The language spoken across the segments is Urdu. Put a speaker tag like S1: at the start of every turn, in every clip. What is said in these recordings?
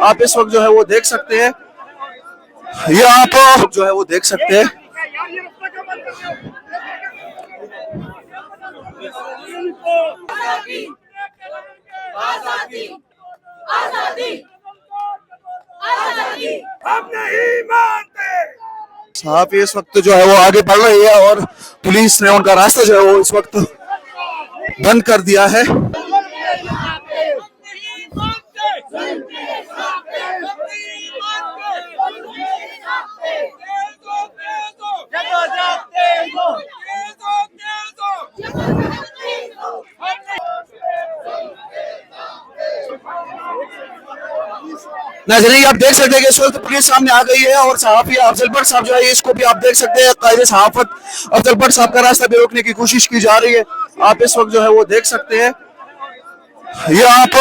S1: آپ اس وقت جو ہے وہ دیکھ سکتے ہیں، یہ آپ جو ہے وہ دیکھ سکتے ہیں۔ صحافی اس وقت جو ہے وہ آگے بڑھ رہی ہے اور پولیس نے ان کا راستہ جو ہے وہ اس وقت بند کر دیا ہے۔ ناظرین آپ دیکھ سکتے ہیں کہ اس وقت پولیس سامنے آ گئی ہے اور صحافی افضل بٹ صاحب جو ہے اس کو بھی آپ دیکھ سکتے ہیں، قائد صحافت افضل بٹ صاحب کا راستہ بھی روکنے کی کوشش کی جا رہی ہے۔ آپ اس وقت جو ہے وہ دیکھ سکتے ہیں، یہ آپ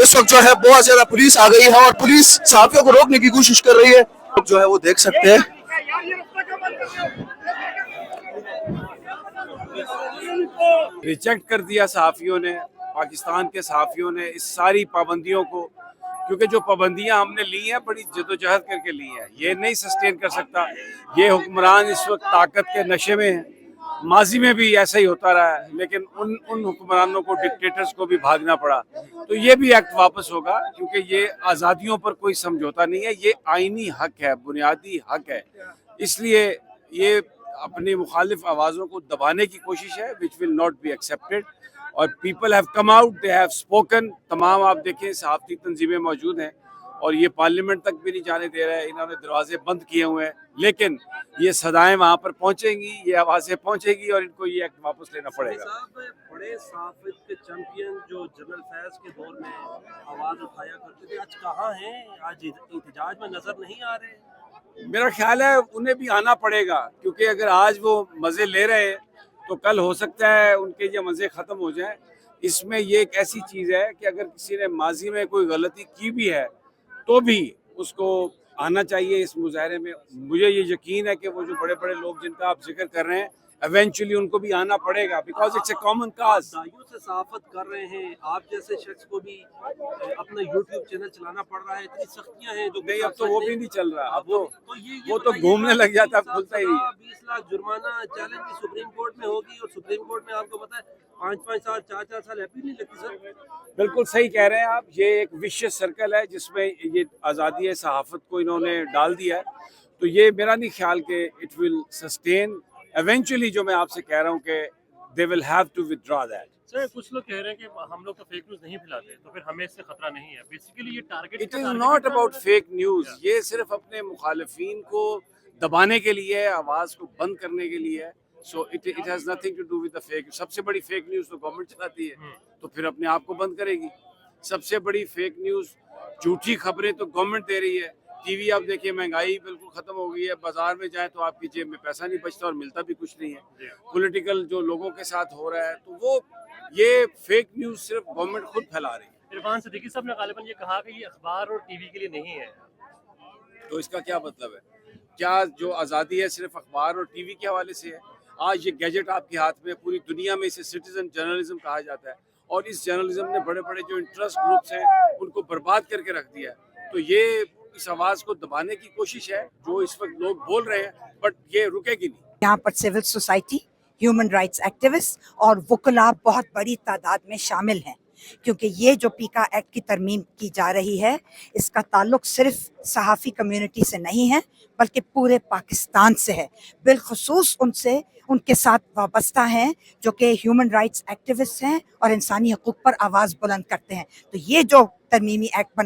S1: اس وقت جو ہے بہت زیادہ پولیس آ گئی ہے اور پولیس صحافیوں کو روکنے کی کوشش کر رہی ہے، جو ہے وہ دیکھ سکتے ہیں۔
S2: ریجیکٹ کر دیا صحافیوں نے، پاکستان کے صحافیوں نے اس ساری پابندیوں کو، کیونکہ جو پابندیاں ہم نے لی ہیں بڑی جدوجہد کر کے لی ہیں، یہ نہیں سسٹین کر سکتا۔ یہ حکمران اس وقت طاقت کے نشے میں ہیں، ماضی میں بھی ایسا ہی ہوتا رہا ہے، لیکن ان حکمرانوں کو، ڈکٹیٹرز کو بھی بھاگنا پڑا۔ تو یہ بھی ایکٹ واپس ہوگا، کیونکہ یہ آزادیوں پر کوئی سمجھوتا نہیں ہے، یہ آئینی حق ہے، بنیادی حق ہے۔ اس لیے یہ اپنی مخالف آوازوں کو دبانے کی کوشش ہے، which will not be accepted۔ اور people have come out, they have spoken۔ تمام آپ دیکھیں صحافتی تنظیمیں موجود ہیں اور یہ پارلیمنٹ تک بھی نہیں جانے دے رہے، انہوں نے دروازے بند کیے ہوئے ہیں، لیکن یہ صدائیں وہاں پر پہنچیں گی، یہ آوازیں پہنچیں گی اور ان کو یہ ایکٹ واپس لینا پڑے گا۔
S3: بڑے صحافت کے چیمپئن جو جنرل فیض کے دور میں آواز اٹھایا کرتے تھے، آج کہاں ہیں؟ آج احتجاج میں نظر نہیں آ رہے۔
S2: میرا خیال ہے انہیں بھی آنا پڑے گا، کیونکہ اگر آج وہ مزے لے رہے ہیں تو کل ہو سکتا ہے ان کے یہ مزے ختم ہو جائیں۔ اس میں یہ ایک ایسی چیز ہے کہ اگر کسی نے ماضی میں کوئی غلطی کی بھی ہے تو بھی اس کو آنا چاہیے اس مظاہرے میں۔ مجھے یہ یقین ہے کہ وہ جو بڑے بڑے لوگ جن کا آپ ذکر کر رہے ہیں ایونچولی ان کو بھی آنا پڑے گا، because it's a common cause.
S3: دائیوں سے صحافت کر رہے ہیں، آپ جیسے شخص کو بھی اپنا یوٹیوب چینل چلانا پڑ رہا ہے، اتنی سختیاں ہیں جو
S2: نہیں، اب تو وہ بھی نہیں چل رہا، اب وہ تو
S3: بتائیے
S2: گھومنے لگ جاتا، اب
S3: کہ
S2: کھلتا ہی نہیں ہے۔
S3: 20 لاکھ جرمانہ چیلنج کی سپریم کورٹ میں ہوگی، اور سپریم کورٹ میں آپ کو پتا ہے 5 سال 4 سال اپیل نہیں لگتی۔ سر
S2: بالکل صحیح کہہ رہے ہیں آپ، یہ ایک وشیس سرکل ہے جس میں یہ آزادی صحافت کو انہوں نے ڈال دیا ہے۔ تو یہ میرا نہیں خیال کہ اٹ ول سسٹین ایونچولی، جو میں آپ سے کہہ رہا ہوں کہ they will have to withdraw that۔
S4: سر کچھ لوگ کہہ رہے ہیں کہ ہم لوگ تو فیک نیوز نہیں پھیلاتے، تو پھر ہمیں اس سے خطرہ نہیں ہے۔ بیسیکلی یہ target
S2: It is not about fake news، یہ صرف اپنے مخالفین کو دبانے کے لیے، آواز کو بند کرنے کے لیے ہے۔ So it has nothing to do with the fake۔ سب سے بڑی فیک نیوز تو گورنمنٹ چلاتی ہے، تو پھر اپنے آپ کو بند کرے گی۔ سب سے بڑی فیک نیوز، جھوٹی خبریں تو گورنمنٹ دے رہی ہے۔ ٹی وی آپ دیکھیں، مہنگائی بالکل ختم ہو گئی ہے، بازار میں جائیں تو آپ کی جیب میں پیسہ نہیں بچتا اور ملتا بھی کچھ نہیں ہے۔ پولیٹیکل جو لوگوں کے ساتھ ہو رہا ہے، تو وہ یہ فیک نیوز صرف گورنمنٹ خود پھیلا رہی ہے۔
S4: عرفان صدیقی صاحب نے غالباً یہ کہا کہ یہ اخبار اور ٹی وی کے لیے نہیں ہے۔
S2: تو اس کا کیا مطلب ہے؟ کیا جو آزادی ہے صرف اخبار اور ٹی وی کے حوالے سے ہے؟ آج یہ گیجٹ آپ کے ہاتھ میں، پوری دنیا میں اسے سٹیزن جرنلزم کہا جاتا ہے، اور اس جرنلزم نے بڑے بڑے جو انٹرسٹ گروپس ہیں ان کو برباد کر کے رکھ دیا ہے۔ تو یہ اس آواز کو دبانے کی کوشش ہے جو اس وقت لوگ بول رہے ہیں، بٹ یہ رکے گی نہیں۔
S5: یہاں پر civil society, human rights activist اور وکلاء بہت بڑی تعداد میں شامل ہیں، کیونکہ یہ جو پیکا ایکٹ کی ترمیم کی جا رہی ہے اس کا تعلق صرف صحافی کمیونٹی سے نہیں ہے بلکہ پورے پاکستان سے ہے، بالخصوص ان کے ساتھ وابستہ ہیں جو کہ ہیومن رائٹس ایکٹیوسٹ ہیں اور انسانی حقوق پر آواز بلند کرتے ہیں۔ تو یہ جو ترمیمی ایکٹ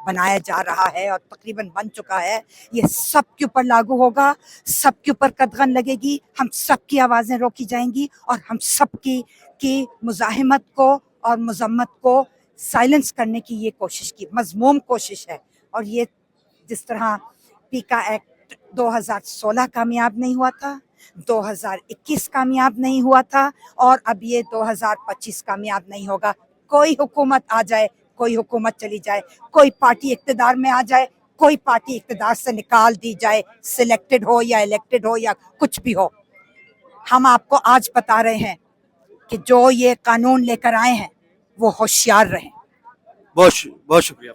S5: بنایا جا رہا ہے اور تقریباً بن چکا ہے، یہ سب کے اوپر لاگو ہوگا، سب کے اوپر قدغن لگے گی، ہم سب کی آوازیں روکی جائیں گی اور ہم سب کی مزاحمت کو اور مذمت کو سائلنس کرنے کی یہ کوشش کی مذموم کوشش ہے۔ اور یہ جس طرح پیکا ایکٹ 2016 کامیاب نہیں ہوا تھا، 2021 کامیاب نہیں ہوا تھا، اور اب یہ 2025 کامیاب نہیں ہوگا۔ کوئی حکومت آ جائے، کوئی حکومت چلی جائے، کوئی پارٹی اقتدار میں آ جائے، کوئی پارٹی اقتدار سے نکال دی جائے، سلیکٹڈ ہو یا الیکٹڈ ہو یا کچھ بھی ہو، ہم آپ کو آج بتا رہے ہیں کہ جو یہ قانون لے کر آئے ہیں وہ ہوشیار رہیں۔
S1: بہت شکریہ۔